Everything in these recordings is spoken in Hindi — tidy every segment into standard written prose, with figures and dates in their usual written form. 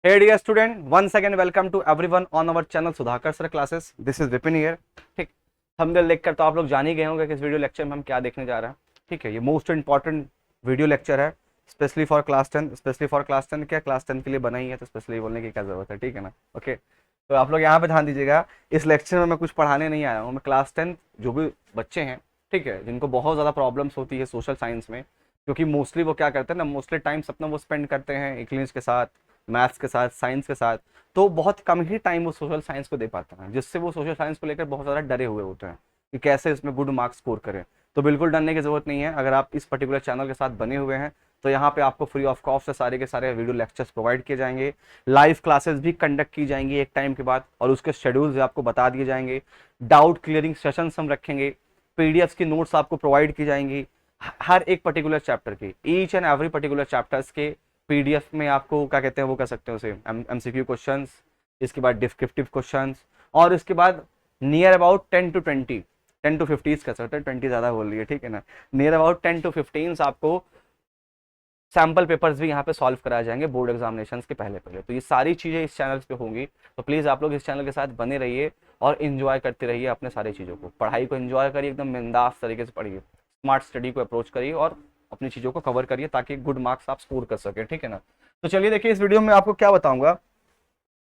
Hey dear student, once again welcome to everyone on our channel Sudhakar sir classes. This is Vipin here. ठीक, थंबनेल देखकर तो आप लोग जान ही गए होंगे कि इस वीडियो लेक्चर में हम क्या देखने जा रहे हैं. ठीक है, ये मोस्ट इंपॉर्टेंट वीडियो लेक्चर है specially for class 10. Specially for class 10 क्या, क्लास 10 के लिए बना ही है, तो स्पेशली बोलने की क्या जरूरत है. ठीक है ना. ओके, तो आप लोग यहाँ पे ध्यान दीजिएगा. इस लेक्चर में मैं कुछ पढ़ाने नहीं आया हूँ. मैं क्लास 10 जो भी बच्चे हैं, ठीक है, जिनको बहुत ज़्यादा प्रॉब्लम्स होती है सोशल साइंस में, क्योंकि मोस्टली वो क्या करते हैं ना, मोस्टली टाइम्स अपना वो स्पेंड करते हैं इंग्लिश के साथ, मैथ्स के साथ, साइंस के साथ. तो बहुत कम ही टाइम वो सोशल साइंस को दे पाते हैं, जिससे वो सोशल साइंस को लेकर बहुत ज़्यादा डरे हुए होते हैं कि कैसे इसमें गुड मार्क्स स्कोर करें. तो बिल्कुल डरने की ज़रूरत नहीं है. अगर आप इस पर्टिकुलर चैनल के साथ बने हुए हैं तो यहाँ पे आपको फ्री ऑफ कॉस्ट से सारे के सारे वीडियो लेक्चर्स प्रोवाइड किए जाएंगे. लाइव क्लासेस भी कंडक्ट की जाएंगी एक टाइम के बाद, और उसके शेड्यूल भी आपको बता दिए जाएंगे. डाउट क्लियरिंग सेशंस हम रखेंगे. पीडीएफ की नोट्स आपको प्रोवाइड की जाएंगी हर एक पर्टिकुलर चैप्टर की. Each and every particular chapters के पीडीएफ में आपको क्या कहते हैं वो कर सकते हैं उसे एमसीक्यू क्वेश्चंस, इसके बाद डिस्क्रिप्टिव क्वेश्चंस, और इसके बाद नियर अबाउट 10 to 15 कह सकते हैं. 20 ज़्यादा बोल रही है, ठीक है ना. नियर अबाउट 10 to 15 आपको सैम्पल पेपर्स भी यहाँ पे सॉल्व कराए जाएंगे बोर्ड एग्जामिनेशन के पहले पहले. तो ये सारी चीज़ें इस चैनल पे होंगी. तो प्लीज़ आप लोग इस चैनल के साथ बने रहिए और इन्जॉय करते रहिए अपने सारी चीज़ों को. पढ़ाई को इन्जॉय करिए, एकदम बिंदास तरीके से पढ़िए, स्मार्ट स्टडी को अप्रोच करिए और अपनी चीज़ों को कवर करिए ताकि गुड मार्क्स आप स्कोर कर सकें. ठीक है ना. तो चलिए देखिए, इस वीडियो में आपको क्या बताऊंगा.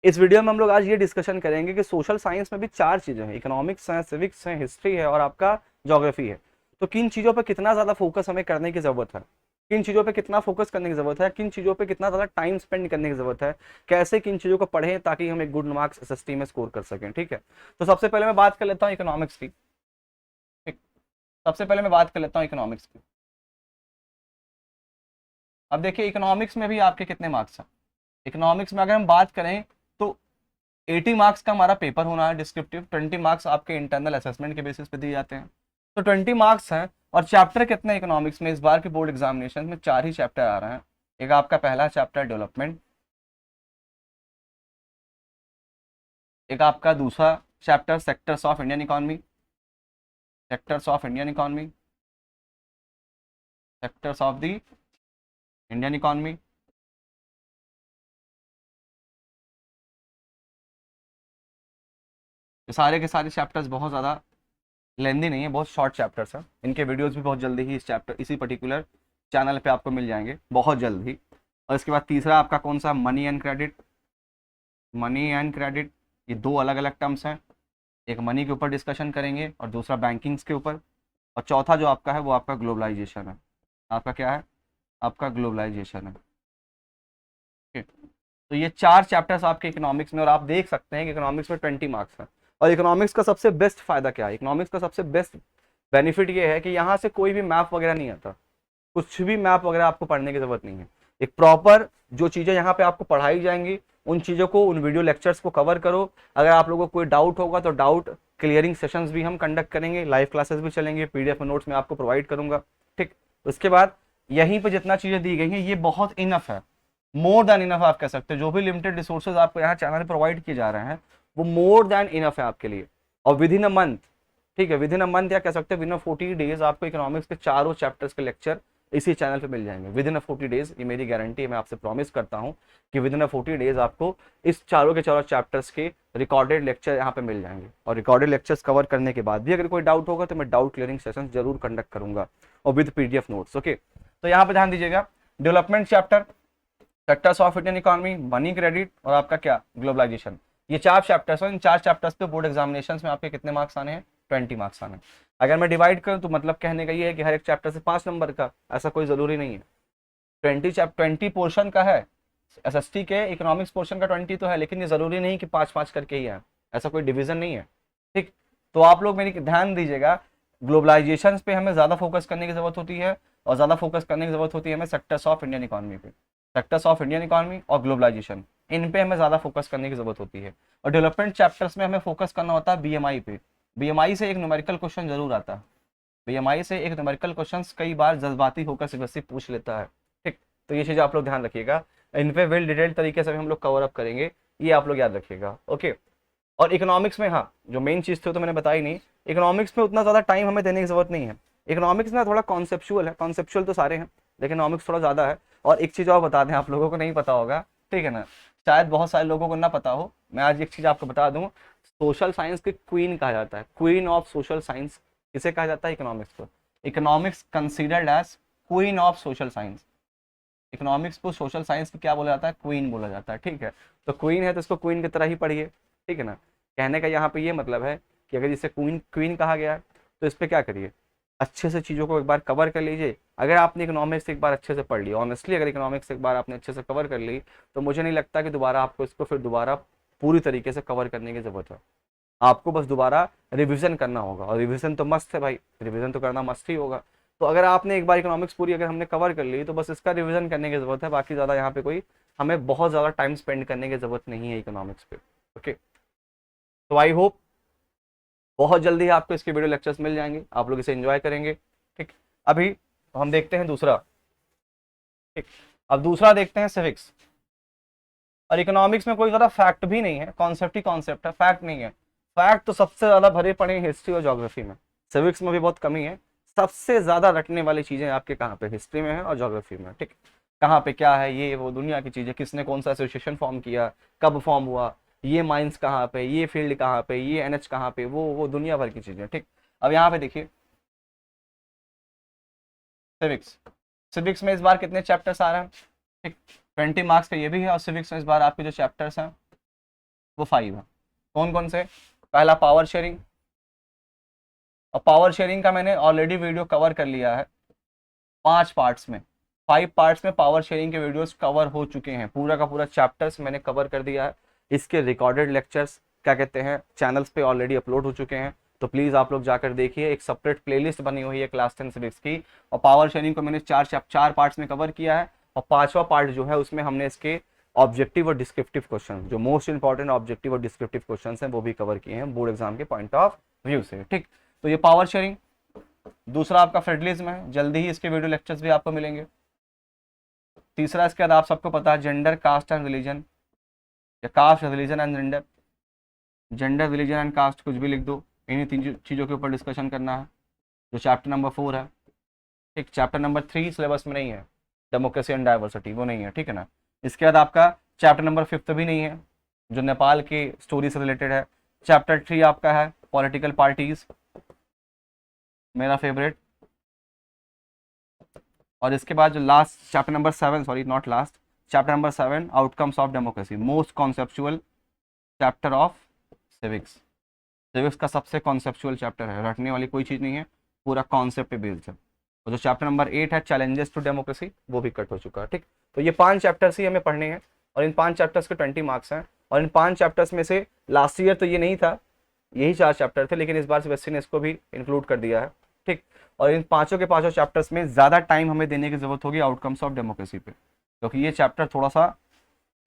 इस वीडियो में हम लोग आज ये डिस्कशन करेंगे कि सोशल साइंस में भी 4 चीज़ें हैं. इकोनॉमिक्स है, सिविक्स है, हिस्ट्री है और आपका ज्योग्राफी है. तो किन चीज़ों पर कितना ज़्यादा फोकस हमें करने की ज़रूरत है, किन चीज़ों पे कितना फोकस करने की ज़रूरत है, किन चीज़ों पे कितना ज़्यादा टाइम स्पेंड करने की ज़रूरत है, कैसे किन चीज़ों को पढ़ें ताकि हम एक गुड मार्क्स एसएसटी में स्कोर कर सकें. ठीक है. तो सबसे पहले मैं बात कर लेता हूँ इकोनॉमिक्स की. ठीक, सबसे पहले मैं बात कर लेता हूँ इकोनॉमिक्स की. अब देखिए, इकोनॉमिक्स में भी आपके कितने मार्क्स हैं. इकोनॉमिक्स में अगर हम बात करें तो 80 मार्क्स का हमारा पेपर होना है डिस्क्रिप्टिव. 20 मार्क्स आपके इंटरनल असेसमेंट के बेसिस पे दिए जाते हैं. तो 20 मार्क्स हैं. और चैप्टर कितने इकोनॉमिक्स में, इस बार के बोर्ड एग्जामिनेशन में 4 ही चैप्टर आ रहे हैं. एक आपका पहला चैप्टर डेवलपमेंट, एक आपका दूसरा chapter sectors of Indian economy, sectors of Indian economy, sectors of the Indian economy. ये सारे के सारे चैप्टर्स बहुत ज़्यादा लेंदी नहीं है, बहुत शॉर्ट चैप्टर्स हैं. इनके वीडियोस भी बहुत जल्दी ही इस चैप्टर इसी पर्टिकुलर चैनल पे आपको मिल जाएंगे बहुत जल्द ही. और इसके बाद तीसरा आपका कौन सा, money and credit. Money and credit ये 2 अलग अलग टर्म्स हैं. एक मनी के ऊपर डिस्कशन करेंगे और दूसरा बैंकिंग्स के ऊपर. और चौथा जो आपका है वो आपका ग्लोबलाइजेशन है. आपका क्या है, आपका ग्लोबलाइजेशन है. ठीक. तो ये 4 चैप्टर्स आपके इकोनॉमिक्स में, और आप देख सकते हैं कि इकोनॉमिक्स में 20 मार्क्स हैं. और इकोनॉमिक्स का सबसे बेस्ट फायदा क्या है, इकोनॉमिक्स का सबसे बेस्ट बेनिफिट ये है कि यहाँ से कोई भी मैप वगैरह नहीं आता. कुछ भी मैप वगैरह आपको पढ़ने की जरूरत नहीं है. एक प्रॉपर जो चीज़ें यहाँ पे आपको पढ़ाई जाएंगी उन चीज़ों को, उन वीडियो लेक्चर्स को कवर करो. अगर आप लोगों को कोई डाउट होगा तो डाउट क्लियरिंग सेशंस भी हम कंडक्ट करेंगे, लाइव क्लासेस भी चलेंगे, पीडीएफ नोट्स में आपको प्रोवाइड करूंगा. ठीक, उसके बाद यहीं पर जितना चीज़ें दी गई हैं ये बहुत इनफ है, मोर देन इनफ आप कह सकते हो. जो भी लिमिटेड रिसोर्सेज आपको यहाँ चैनल में प्रोवाइड किए जा रहे हैं वो मोर देन इनफ है आपके लिए. और विद इन अ मंथ, ठीक है, विद इन अ मंथ या कह सकते हैं विद इन 40 डेज आपको इकोनॉमिक्स के चारों चैप्टर्स के लेक्चर इसी चैनल पे मिल जाएंगे. विद इन 40 डेज, ये मेरी गारंटी है, मैं आपसे प्रॉमिस करता हूँ कि विद इन 40 डेज आपको इस चारों के चारों चैप्टर्स के रिकॉर्डेड लेक्चर यहाँ पे मिल जाएंगे. और रिकॉर्डेड लेक्चर्स कवर करने के बाद भी अगर कोई डाउट होगा तो मैं डाउट क्लियरिंग सेशन जरूर कंडक्ट करूंगा, और विद पीडीएफ नोट्स. ओके, तो यहाँ पे ध्यान दीजिएगा, development chapter, sectors of Indian economy, money credit और आपका क्या, ग्लोबलाइजेशन. ये 4 चैप्टर्स हैं. इन 4 चैप्टर्स पे बोर्ड एग्जामिनेशन में आपके कितने मार्क्स आने हैं, 20 मार्क्स आने हैं. अगर मैं डिवाइड करूं तो मतलब कहने का ये है कि हर एक चैप्टर से 5 नंबर का, ऐसा कोई जरूरी नहीं है. 20 पोर्शन का है एसएसटी के, इकोनॉमिक्स पोर्शन का 20 तो है, लेकिन ये जरूरी नहीं कि 5-5 करके ही है, ऐसा कोई डिवीजन नहीं है. ठीक, तो आप लोग मेरी ध्यान दीजिएगा, ग्लोबलाइजेशन पे हमें ज्यादा फोकस करने की जरूरत होती है, और ज्यादा फोकस करने की जरूरत होती है हमें सेक्टर्स ऑफ इंडियन इकोनॉमी पे. सेक्टर्स ऑफ इंडियन इकोनॉमी और ग्लोबलाइजेशन, इन पे हमें ज़्यादा फोकस करने की जरूरत होती है. और डेवलपमेंट चैप्टर्स में हमें फोकस करना होता है बीएमआई पे. बीएमआई से एक न्यूमेरिकल क्वेश्चन जरूर आता है. बीएमआई से एक न्यूमेरिकल क्वेश्चन कई बार जज्बाती होकर सीबीएसई पूछ लेता है. ठीक, तो ये चीज़ आप लोग ध्यान रखिएगा. इन पे वेल डिटेल तरीके से हम लोग कवर अप करेंगे, ये आप लोग याद रखिएगा. ओके, और इकोनॉमिक्स में हाँ, जो मेन चीज़ थी तो मैंने बताई नहीं. इकोनॉमिक्स में उतना ज़्यादा टाइम हमें देने की जरूरत नहीं है. इकोनॉमिक्स ना थोड़ा कॉन्सेप्चुअल है, कॉन्सेप्चुअल तो सारे हैं लेकिन इकोनॉमिक्स थोड़ा ज़्यादा है. और एक चीज़ और बता दें, आप लोगों को नहीं पता होगा, ठीक है ना, शायद बहुत सारे लोगों को ना पता हो, मैं आज एक चीज आपको बता दूं, सोशल साइंस की क्वीन कहा जाता है, क्वीन ऑफ सोशल साइंस किसे कहा जाता है? इकोनॉमिक्स को। Economics considered as queen of social science. Economics को सोशल साइंस की क्या बोला जाता है? क्वीन बोला जाता है, ठीक है। तो क्वीन है तो इसको क्वीन की तरह ही पढ़िए, ठीक है ना। कहने का यहाँ पे ये मतलब है कि अगर इसे क्वीन क्वीन कहा गया है तो इस पर क्या करिए, अच्छे से चीज़ों को एक बार कवर कर लीजिए। अगर आपने इकोनॉमिक्स एक बार अच्छे से पढ़ लिया, ऑनेस्टली अगर इकोनॉमिक्स एक बार आपने अच्छे से कवर कर ली, तो मुझे नहीं लगता कि दोबारा आपको इसको फिर दोबारा पूरी तरीके से कवर करने की जरूरत है। आपको बस दोबारा रिवीजन करना होगा, और रिवीजन तो मस्त है भाई, रिवीजन तो करना मस्त ही होगा। तो अगर आपने एक बार इकोनॉमिक्स पूरी अगर हमने कवर कर ली, तो बस इसका रिवीजन करने की जरूरत है, बाकी ज़्यादा यहाँ पे कोई हमें बहुत ज़्यादा टाइम स्पेंड करने की जरूरत नहीं है इकोनॉमिक्स पे। ओके, तो आई होप बहुत जल्दी आपको इसके वीडियो लेक्चर्स मिल जाएंगे, आप लोग इसे एंजॉय करेंगे, ठीक। अभी हम देखते हैं दूसरा, ठीक। अब दूसरा देखते हैं सिविक्स। और इकोनॉमिक्स में कोई ज़्यादा फैक्ट भी नहीं है, कॉन्सेप्ट ही कॉन्सेप्ट है, फैक्ट नहीं है। फैक्ट तो सबसे ज़्यादा भरे पड़े हैं हिस्ट्री और ज्योग्राफी में, सिविक्स में भी बहुत कमी है। सबसे ज़्यादा रटने वाली चीज़ें आपके कहाँ पे? हिस्ट्री में है और ज्योग्राफी में, ठीक। कहाँ पे क्या है, ये वो दुनिया की चीज़ें, किसने कौन सा एसोसिएशन फॉर्म किया, कब फॉर्म हुआ, ये माइंस कहाँ पे, ये फील्ड कहाँ पे, ये एनएच कहाँ पे, वो दुनिया भर की चीज़ें, ठीक। अब यहाँ पे देखिए सिविक्स, सिविक्स में इस बार कितने चैप्टर्स आ रहे हैं? ठीक, 20 मार्क्स का ये भी है, और सिविक्स में इस बार आपके जो चैप्टर्स हैं वो 5 हैं। कौन कौन से? पहला पावर शेयरिंग, और पावर शेयरिंग का मैंने ऑलरेडी वीडियो कवर कर लिया है 5 पार्ट्स में, 5 पार्ट्स में पावर शेयरिंग के वीडियोस कवर हो चुके हैं, पूरा का पूरा चैप्टर्स मैंने कवर कर दिया है। इसके रिकॉर्डेड लेक्चर्स क्या कहते हैं चैनल्स पे ऑलरेडी अपलोड हो चुके हैं, तो प्लीज़ आप लोग जाकर देखिए। एक सेपरेट प्लेलिस्ट बनी हुई है क्लास 10 सिविक्स की, और पावर शेयरिंग को मैंने 4 पार्ट्स में कवर किया है, और 5वां पार्ट जो है उसमें हमने इसके ऑब्जेक्टिव और डिस्क्रिप्टिव क्वेश्चन, जो मोस्ट इंपॉर्टेंट ऑब्जेक्टिव और डिस्क्रिप्टिव क्वेश्चन हैं, वो भी कवर किए हैं बोर्ड एग्जाम के पॉइंट ऑफ व्यू से, ठीक। तो ये पावर शेयरिंग। दूसरा आपका फेडरलिज्म है, जल्दी ही इसके वीडियो लेक्चर्स भी आपको मिलेंगे। तीसरा इसके बाद आप सबको पता है जेंडर, कास्ट एंड रिलीजन, या caste, religion and gender, gender, religion and caste, कुछ भी लिख दो, इन्हीं 3 चीज़ों के ऊपर डिस्कशन करना है, जो चैप्टर नंबर 4 है, ठीक। चैप्टर नंबर 3 सिलेबस में नहीं है, डेमोक्रेसी एंड डाइवर्सिटी, वो नहीं है, ठीक है ना। इसके बाद आपका चैप्टर नंबर 5 भी नहीं है, जो नेपाल की स्टोरी से रिलेटेड है। चैप्टर 3 आपका है पॉलिटिकल पार्टीज, मेरा फेवरेट। और इसके बाद जो last chapter number 7, sorry not last, chapter number 7 outcomes of democracy, most conceptual chapter of civics. Civics का सबसे कॉन्सेप्चुअल चैप्टर है, रटने वाली कोई चीज़ नहीं है, पूरा कॉन्सेप्ट पे बेस्ड है। और जो चैप्टर नंबर 8 है चैलेंजेस टू डेमोक्रेसी, वो भी कट हो चुका है, ठीक। तो ये 5 चैप्टर्स ही हमें पढ़ने हैं, और इन 5 चैप्टर्स के 20 मार्क्स हैं। और इन 5 चैप्टर्स में से लास्ट ईयर तो ये नहीं था, यही 4 चैप्टर थे, लेकिन इस बार सीबीएसई ने इसको भी इंक्लूड कर दिया है, ठीक। और इन पांचों के पांचों चैप्टर्स में ज़्यादा टाइम हमें देने की जरूरत होगी आउटकम्स ऑफ डेमोक्रेसी पे, क्योंकि ये चैप्टर थोड़ा सा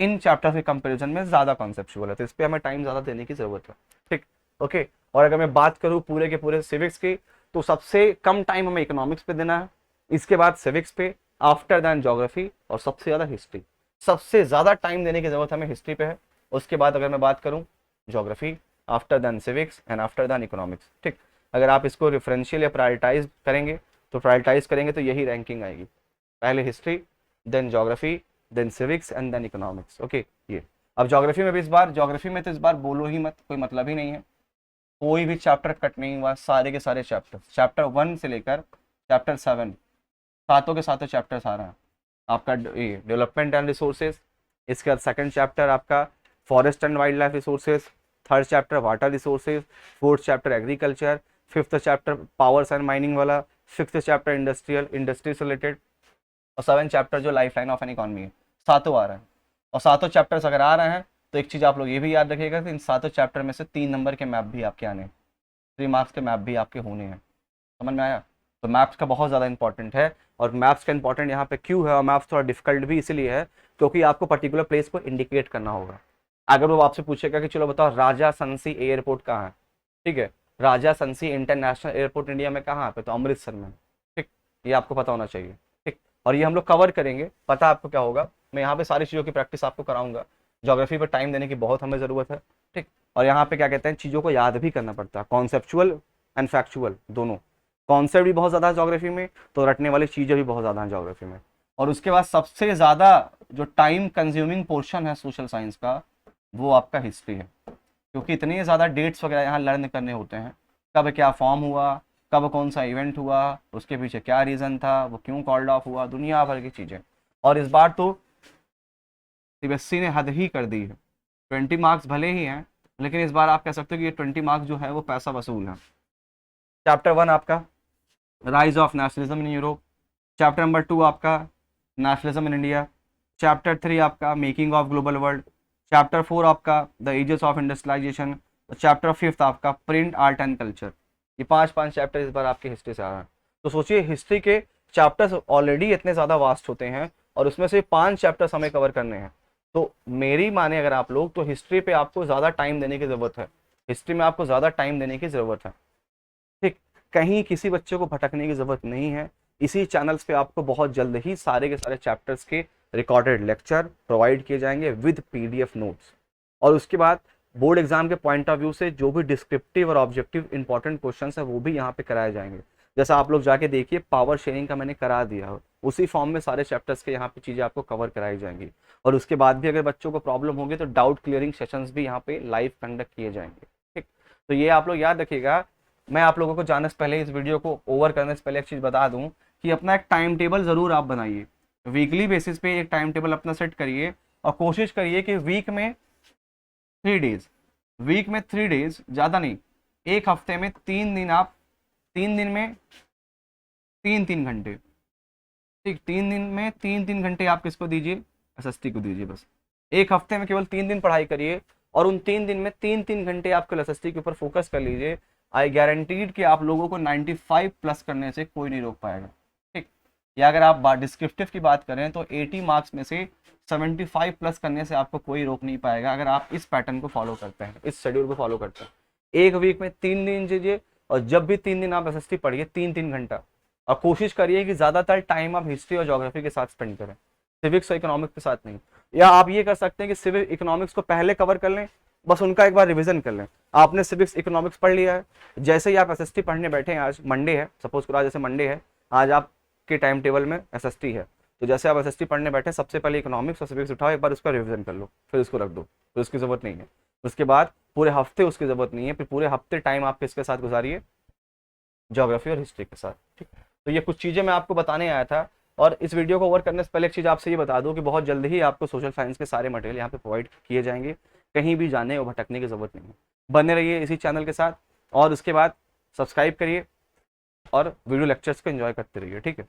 इन चैप्टर के कंपैरिजन में ज़्यादा कॉन्सेप्चुअल है, तो इस पर हमें टाइम ज़्यादा देने की ज़रूरत है, ठीक। ओके, और अगर मैं बात करूँ पूरे के पूरे सिविक्स की, तो सबसे कम टाइम हमें इकोनॉमिक्स पे देना है, इसके बाद सिविक्स पे, आफ्टर दैन ज्योग्राफी, और सबसे ज़्यादा हिस्ट्री। सबसे ज़्यादा टाइम देने की ज़रूरत हमें हिस्ट्री पे है, उसके बाद अगर मैं बात करूँ geography, after then civics and after then economics, ठीक। अगर आप इसको रेफरेंशियल या प्रायोरिटाइज करेंगे, तो यही रैंकिंग आएगी, पहले history, then geography, then civics and then economics, okay. ये अब ज्योग्राफी में भी ज्योग्राफी में तो इस बार बोलो ही मत, कोई मतलब ही नहीं है, कोई भी चैप्टर कट नहीं हुआ, सारे के सारे चैप्टर 1 से लेकर चैप्टर 7, सातों के सातों चैप्टर्स आ रहे हैं। आपका ये डेवलपमेंट एंड रिसोर्सेज, इसके बाद सेकंड चैप्टर आपका forest and wild life resources, third chapter water resources, fourth chapter agriculture, fifth chapter powers and mining वाला, सिक्स्थ चैप्टर इंडस्ट्री से रिलेटेड, और 7th चैप्टर जो life line of N economy है, सातों आ रहे हैं। और सातों चैप्टर्स अगर आ रहे हैं तो एक चीज़ आप लोग ये भी याद रखिएगा कि इन सातों चैप्टर में से 3 नंबर के मैप भी आपके आने हैं, 3 मार्क्स के मैप भी आपके होने हैं, समझ में आया। तो मैप्स का बहुत ज़्यादा इंपॉर्टेंट है, और मैप्स का इंपॉर्टेंट यहाँ पे क्यों है, और मैप्स थोड़ा डिफिकल्ट भी इसीलिए है क्योंकि आपको पर्टिकुलर प्लेस को इंडिकेट करना होगा। अगर वो आपसे पूछेगा कि चलो बताओ राजा संसी एयरपोर्ट कहाँ है, ठीक है, राजा संसी इंटरनेशनल एयरपोर्ट इंडिया में कहाँ पे, तो अमृतसर में, ठीक। ये आपको पता होना चाहिए, ठीक। और ये हम लोग कवर करेंगे, पता आपको क्या होगा, मैं यहाँ पे सारी चीज़ों की प्रैक्टिस आपको कराऊंगा। ज्योग्राफी पर टाइम देने की बहुत हमें ज़रूरत है, ठीक। और यहाँ पे क्या कहते हैं, चीज़ों को याद भी करना पड़ता है, कॉन्सेप्चुअल एंड फैक्चुअल दोनों। कॉन्सेप्ट भी बहुत ज़्यादा है ज्योग्राफी में, तो रटने वाली चीज़ें भी बहुत ज़्यादा हैं ज्योग्राफी में। और उसके बाद सबसे ज़्यादा जो टाइम कंज्यूमिंग पोर्शन है सोशल साइंस का, वो आपका हिस्ट्री है, क्योंकि इतने ज़्यादा डेट्स वगैरह यहाँ लर्न करने होते हैं। कब क्या फॉर्म हुआ, कब कौन सा इवेंट हुआ, उसके पीछे क्या रीज़न था, वो क्यों कॉल्ड ऑफ हुआ, दुनिया भर की चीज़ें। और इस बार तो सीबीएसई ने हद ही कर दी है। 20 मार्क्स भले ही हैं, लेकिन इस बार आप कह सकते हो कि ये 20 मार्क्स जो है वो पैसा वसूल है। चैप्टर 1 आपका rise of nationalism in Europe, chapter number 2 आपका नेशनलिज्म इन इंडिया, चैप्टर 3 आपका making of global world, chapter 4 आपका the ages of industrialisation, chapter 5 आपका प्रिंट आर्ट एंड कल्चर। ये पांच चैप्टर इस बार आपकी हिस्ट्री से आ रहा है। तो सोचिए हिस्ट्री के चैप्टर्स ऑलरेडी इतने ज़्यादा वास्ट होते हैं और उसमें से 5 चैप्टर्स हमें कवर करने हैं। तो मेरी माने अगर आप लोग, तो हिस्ट्री पे आपको ज़्यादा टाइम देने की ज़रूरत है, हिस्ट्री में आपको ज़्यादा टाइम देने की ज़रूरत है। ठीक, कहीं किसी बच्चे को भटकने की ज़रूरत नहीं है। इसी चैनल्स पे आपको बहुत जल्द ही सारे के सारे चैप्टर्स के रिकॉर्डेड लेक्चर प्रोवाइड किए जाएंगे विद पीडीएफ नोट्स। और उसके बाद बोर्ड एग्जाम के पॉइंट ऑफ व्यू से जो भी डिस्क्रिप्टिव और ऑब्जेक्टिव इंपॉर्टेंट क्वेश्चन है वो भी यहाँ पे कराए जाएंगे। जैसा आप लोग जाके देखिए, पावर शेयरिंग का मैंने करा दिया, उसी फॉर्म में सारे चैप्टर्स के यहाँ पे चीज़ें आपको कवर कराई जाएंगी। और उसके बाद भी अगर बच्चों को प्रॉब्लम होगी तो डाउट क्लियरिंग सेशंस भी यहाँ पे लाइव कंडक्ट किए जाएंगे। ठीक, तो ये आप लोग याद रखिएगा। मैं आप लोगों को जाने से पहले, इस वीडियो को ओवर करने से पहले एक चीज़ बता दूं कि अपना एक टाइम टेबल ज़रूर आप बनाइए, वीकली बेसिस पे एक टाइम टेबल अपना सेट करिए और कोशिश करिए कि वीक में 3 डेज, वीक में 3 डेज, ज़्यादा नहीं, एक हफ्ते में 3 दिन आप, 3 दिन में 3-3 घंटे, ठीक, 3 दिन में 3-3 घंटे आप किसको दीजिए, एसएसटी को दीजिए। बस एक हफ्ते में केवल 3 दिन पढ़ाई करिए और उन 3 दिन में 3-3 घंटे आपको एसएसटी के ऊपर फोकस कर लीजिए। आई गारंटीड कि आप लोगों को 95 प्लस करने से कोई नहीं रोक पाएगा। ठीक, या अगर आप डिस्क्रिप्टिव की बात करें तो 80 मार्क्स में से 75 प्लस करने से आपको कोई रोक नहीं पाएगा, अगर आप इस पैटर्न को फॉलो करते हैं, इस शेड्यूल को फॉलो करते हैं। एक वीक में 3 दिन दीजिए और जब भी 3 दिन आप एसएसटी पढ़िए 3-3 घंटा, और कोशिश करिए कि ज़्यादातर टाइम आप हिस्ट्री और ज्योग्राफी के साथ स्पेंड करें, सिविक्स और इकोनॉमिक्स के साथ नहीं। या आप ये कर सकते हैं कि सिविक इकोनॉमिक्स को पहले कवर कर लें, बस उनका एक बार रिवीजन कर लें। आपने सिविक्स इकोनॉमिक्स पढ़ लिया है, जैसे ही आप एसएसटी पढ़ने बैठे हैं, आज मंडे है, सपोज करो आज जैसे मंडे है, आज आपके टाइम टेबल में एसएसटी है, तो जैसे आप एसएसटी पढ़ने बैठे सबसे पहले इकोनॉमिक्स और सिविक्स उठाओ, एक बार उसका रिवीजन कर लो, फिर उसको रख दो, फिर उसकी ज़रूरत नहीं है। उसके बाद पूरे हफ्ते उसकी ज़रूरत नहीं है, फिर पूरे हफ्ते टाइम आप किसके साथ गुजारिए, ज्योग्राफी और हिस्ट्री के साथ। ठीक, तो ये कुछ चीज़ें मैं आपको बताने आया था। और इस वीडियो को ओवर करने से पहले एक चीज़ आपसे ये बता दूं कि बहुत जल्द ही आपको सोशल साइंस के सारे मटेरियल यहाँ पे प्रोवाइड किए जाएंगे, कहीं भी जाने और भटकने की ज़रूरत नहीं है। बने रहिए इसी चैनल के साथ और उसके बाद सब्सक्राइब करिए और वीडियो लेक्चर्स को एंजॉय करते रहिए। ठीक है।